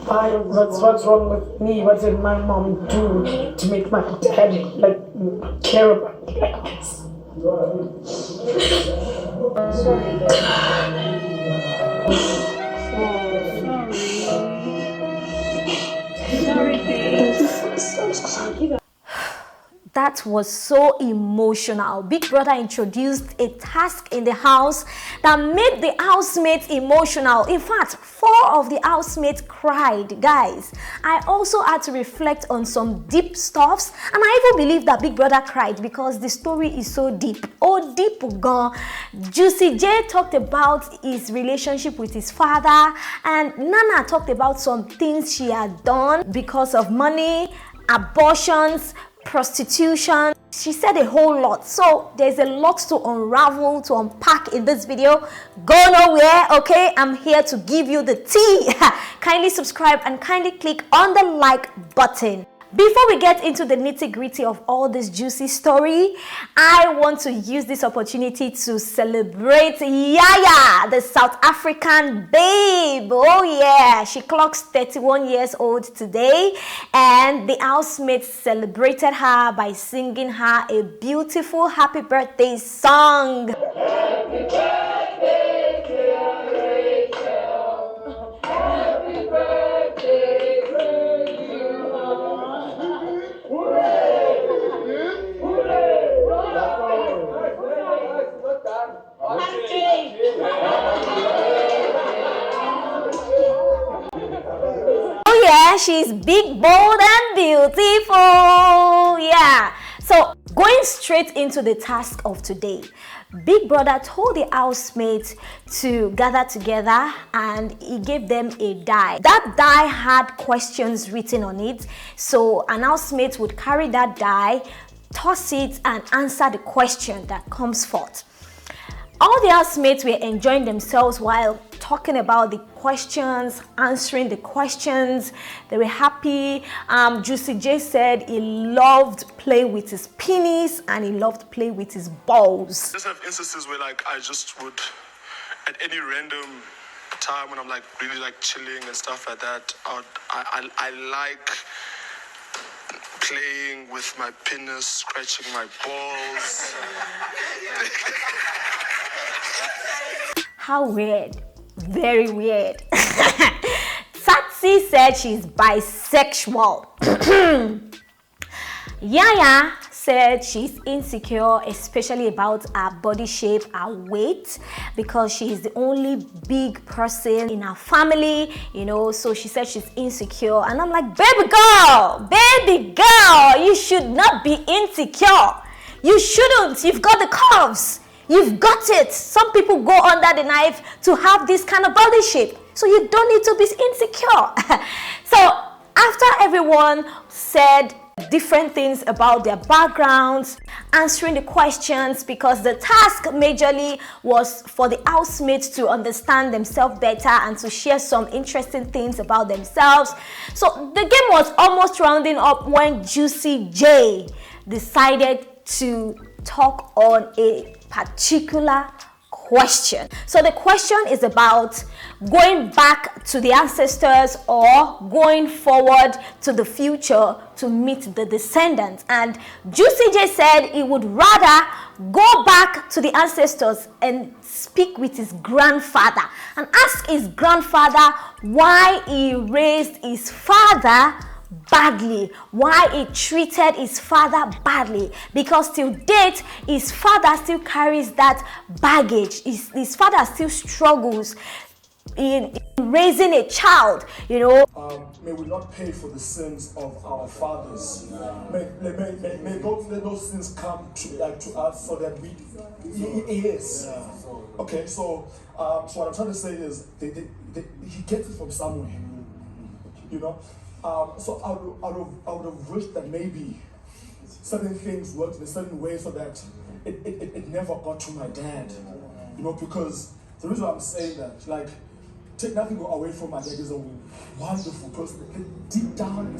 Why? What's wrong with me? What did my mom do to make my dad like care about me like this? That was so emotional. Big Brother introduced a task in the house that made the housemates emotional. In fact, 4 of the housemates cried. Guys, I also had to reflect on some deep stuffs, and I even believe that Big Brother cried because the story is so deep. Oh, deep gone. Juicy J talked about his relationship with his father, and Nana talked about some things she had done because of money, abortions, prostitution. She said a whole lot, so there's a lot to unravel, to unpack in this video. Go nowhere, okay? I'm here to give you the tea. Kindly subscribe and kindly click on the like button. Before we get into the nitty-gritty of all this juicy story, I want to use this opportunity to celebrate Yaya, the South African babe. Oh yeah, she clocks 31 years old today, and the housemates celebrated her by singing her a beautiful happy birthday song. Happy birthday, dear Rachel. Happy birthday. Oh yeah, she's big, bold, and beautiful. Yeah. So going straight into the task of today, Big Brother told the housemates to gather together and he gave them a die. That die had questions written on it. So an housemate would carry that die, toss it, and answer the question that comes forth. All the housemates were enjoying themselves while talking about the questions, answering the questions. They were happy. Juicy J said he loved playing with his penis and he loved playing with his balls. I just have instances where like I just would, at any random time when I'm like really like chilling and stuff like that, I like playing with my penis, scratching my balls. How weird. Very weird. Satsi said she's bisexual. Yaya said she's insecure, especially about her body shape, her weight, because she's the only big person in her family, you know, so she said she's insecure. And I'm like, baby girl, you should not be insecure. You shouldn't. You've got the curves. You've got it. Some people go under the knife to have this kind of body shape. So you don't need to be insecure. So after everyone said different things about their backgrounds, answering the questions, because the task majorly was for the housemates to understand themselves better and to share some interesting things about themselves. So the game was almost rounding up when Juicy J decided to talk on a particular question. So the question is about going back to the ancestors or going forward to the future to meet the descendants. And Juicy J said he would rather go back to the ancestors and speak with his grandfather and ask his grandfather why he raised his father badly, why he treated his father badly, because till date his father still carries that baggage. His father still struggles in raising a child, you know. May we not pay for the sins of our fathers. May those sins come to us so that we yes. Okay, so what I'm trying to say is he gets it from somewhere, you know. So I would have wished that maybe certain things worked in a certain way so that it never got to my dad, you know, because the reason I'm saying that, like, take nothing away from my dad, he's a wonderful person. Deep down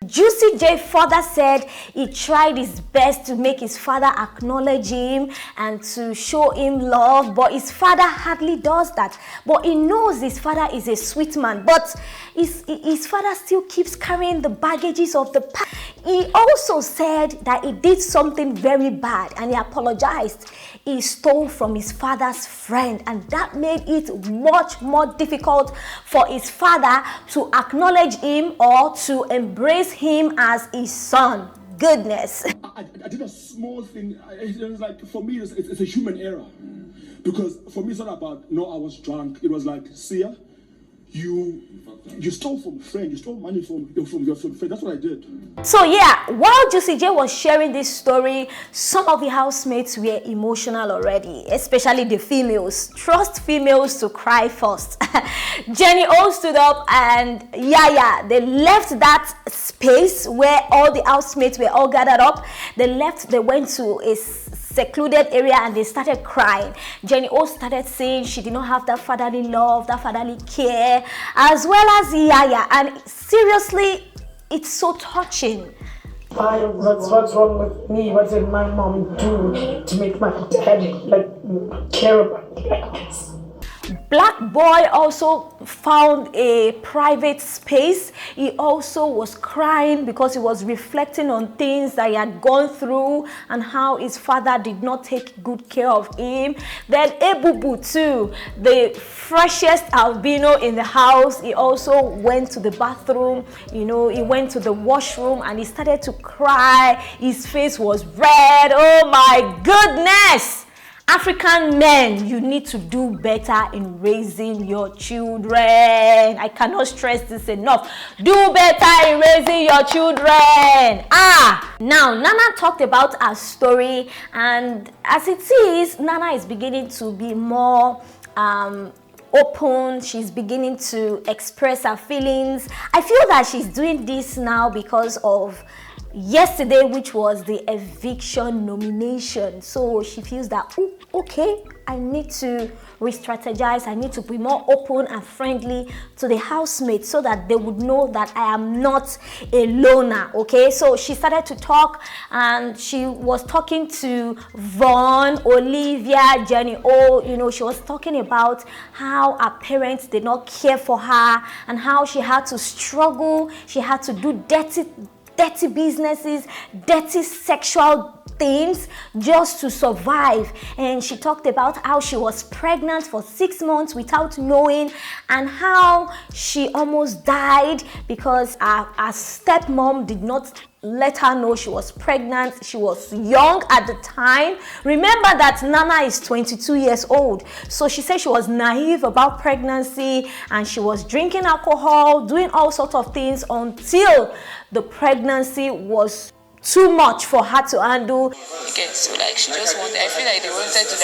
Juicy J further said he tried his best to make his father acknowledge him and to show him love, but his father hardly does that. But he knows his father is a sweet man, but his father still keeps carrying the baggages of the past. He also said that he did something very bad and he apologized. He stole from his father's friend, and that made it much more difficult for his father to acknowledge him or to embrace him as his son. Goodness. I did a small thing. It was like, for me, it's a human error. Because for me, it's not about, no, I was drunk. It was like, see ya, you stole from a friend. You stole money from your friend. That's what I did. So yeah, while Juicy J was sharing this story, some of the housemates were emotional already, especially the females. Trust females to cry first. Jenny O stood up and they left that space where all the housemates were all gathered up. They went to a secluded area and they started crying. Jenny O started saying she did not have that fatherly love, that fatherly care, as well as Yaya. And seriously, it's so touching. What's wrong with me? What did my mom do to make my dad care about me like this? Black Boy also found a private space. He also was crying because he was reflecting on things that he had gone through and how his father did not take good care of him. Then Ebubu too, the freshest albino in the house, he also went to the bathroom, he went to the washroom and he started to cry. His face was red. Oh my goodness! African men, you need to do better in raising your children. I cannot stress this enough. Do better in raising your children. Now Nana talked about her story, and as it is, Nana is beginning to be more open. She's beginning to express her feelings. I feel that she's doing this now because of yesterday, which was the eviction nomination. So she feels that, okay, I need to re-strategize. I need to be more open and friendly to the housemates so that they would know that I am not a loner. Okay, so she started to talk and she was talking to Vaughn, Olivia, Jenny O. She was talking about how her parents did not care for her and how she had to struggle. She had to do dirty businesses, dirty sexual things just to survive. And she talked about how she was pregnant for 6 months without knowing, and how she almost died because her stepmom did not let her know she was pregnant. She was young at the time. Remember that Nana is 22 years old. So she said she was naive about pregnancy and she was drinking alcohol, doing all sorts of things until the pregnancy was too much for her to handle. Okay, so she just wanted, I feel like they wanted to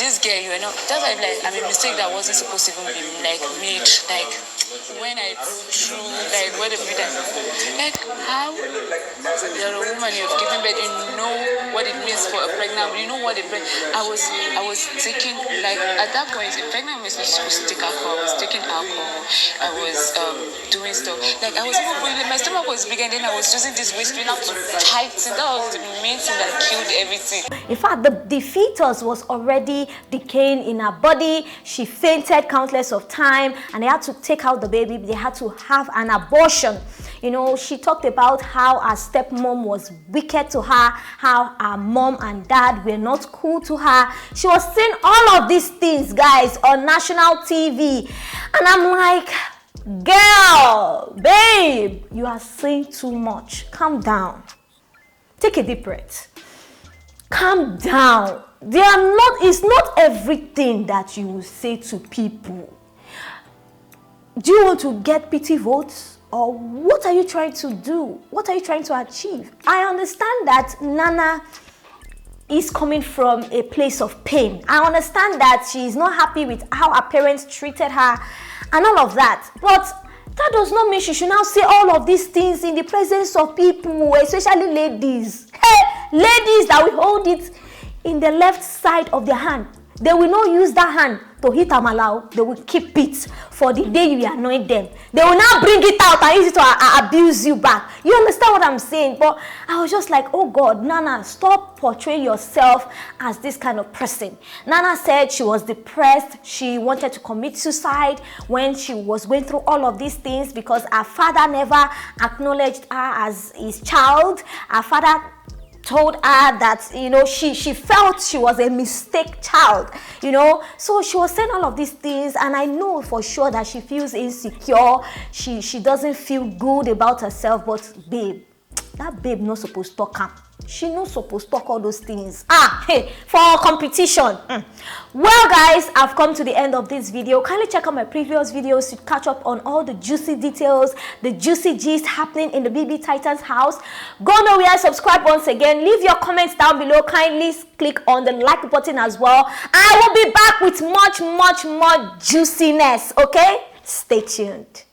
this girl, just I'm a mistake that wasn't supposed to even be made, when I go through, what if how you're a woman, you've given birth, you know what it means for a pregnant, you know what it means. I was taking, at that point, a pregnant woman is not supposed to take alcohol. I was taking alcohol, I was doing stuff, I was even breathing, my stomach was big, and then I was using this waist trainer to tighten. That was the main thing that killed everything. In fact, the fetus was already decaying in her body. She fainted countless of times and they had to take out the baby. They had to have an abortion. She talked about how her stepmom was wicked to her, how her mom and dad were not cool to her. She was saying all of these things, guys, on national TV. And I'm like, girl, babe, you are saying too much. Calm down. Take a deep breath. Calm down. It's not everything that you will say to people. Do you want to get pity votes? Or what are you trying to do? What are you trying to achieve? I understand that Nana is coming from a place of pain. I understand that she is not happy with how her parents treated her and all of that. But that does not mean she should now say all of these things in the presence of people, especially ladies. Hey, ladies that will hold it in the left side of their hand. They will not use that hand to eat amala, they will keep it for the day you anoint them. They will now bring it out and use it to abuse you back. You understand what I'm saying? But I was just like, oh God, Nana, stop portraying yourself as this kind of person. Nana said she was depressed. She wanted to commit suicide when she was going through all of these things because her father never acknowledged her as his child. Her father told her that, you know, she felt she was a mistake child, you know. So she was saying all of these things, and I know for sure that she feels insecure. She doesn't feel good about herself. But babe, that babe not supposed to talk am. She not supposed to talk all those things. Hey, for competition. Well, guys, I've come to the end of this video. Kindly check out my previous videos to catch up on all the juicy details, the juicy gist happening in the BB Titans house. Go nowhere, subscribe once again. Leave your comments down below. Kindly click on the like button as well. I will be back with much more juiciness, okay? Stay tuned.